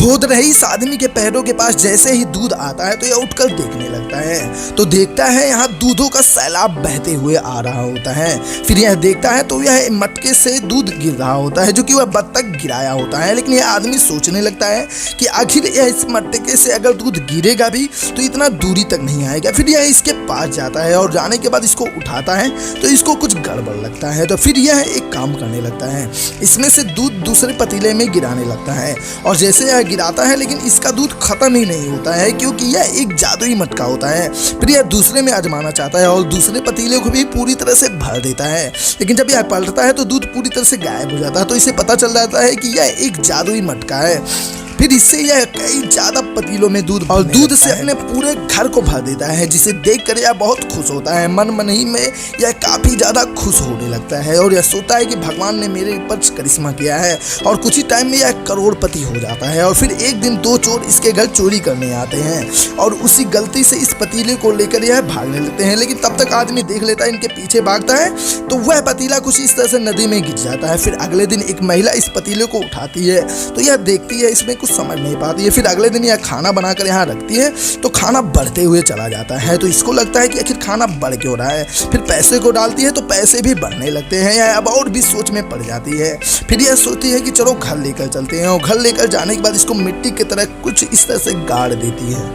गोद रही इस आदमी के पैरों के पास जैसे ही दूध आता है तो यह उठकर देखने लगता है तो देखता है यहाँ दूधों का सैलाब बहते हुए आ रहा होता है। फिर यह देखता है तो यह मटके से दूध गिर रहा होता है जो कि वह बत्तख गिराया होता है। लेकिन यह आदमी सोचने लगता है कि आखिर यह इस मटके से अगर दूध गिरेगा भी तो इतना दूरी तक नहीं आएगा। फिर यह इसके पास जाता है और जाने के बाद इसको उठाता है तो इसको कुछ गड़बड़ लगता है। तो फिर यह एक काम करने लगता है, इसमें से दूध दूसरे पतीले में गिराने लगता है और जैसे यह गिराता है लेकिन इसका दूध खत्म ही नहीं होता है क्योंकि यह एक जादुई मटका होता है। फिर यह दूसरे में आजमाना चाहता है और दूसरे पतीले को भी पूरी तरह से भर देता है। लेकिन जब यह पलटता है तो दूध पूरी तरह से गायब हो जाता है तो इसे पता चल जाता है कि यह एक जादुई मटका है। फिर इससे यह कई ज्यादा पतीलों में दूध और दूध से अपने पूरे घर को भर देता है, जिसे देखकर यह बहुत खुश होता है। मन ही में यह काफी ज्यादा खुश होने लगता है और यह सोचता है कि भगवान ने मेरे ऊपर करिश्मा किया है और कुछ ही टाइम में यह करोड़पति हो जाता है। और फिर एक दिन दो चोर इसके घर चोरी करने आते हैं और उसी गलती से इस पतीले को लेकर यह भागने लगते हैं। लेकिन तब तक आदमी देख लेता है, इनके पीछे भागता है तो वह पतीला कुछ इस तरह से नदी में गिर जाता है। फिर अगले दिन एक महिला इस पतीले को उठाती है तो यह देखती है, इसमें समझ नहीं पाती है। फिर अगले दिन यह खाना बनाकर यहाँ रखती है तो खाना बढ़ते हुए चला जाता है। तो इसको लगता है कि आखिर खाना बढ़ क्यों रहा है। फिर पैसे को डालती है तो पैसे भी बढ़ने लगते हैं। यह अब और भी सोच में पड़ जाती है। फिर यह सोचती है कि चलो घर लेकर चलते हैं और घर लेकर जाने के बाद इसको मिट्टी की तरह कुछ इस तरह से गाड़ देती है।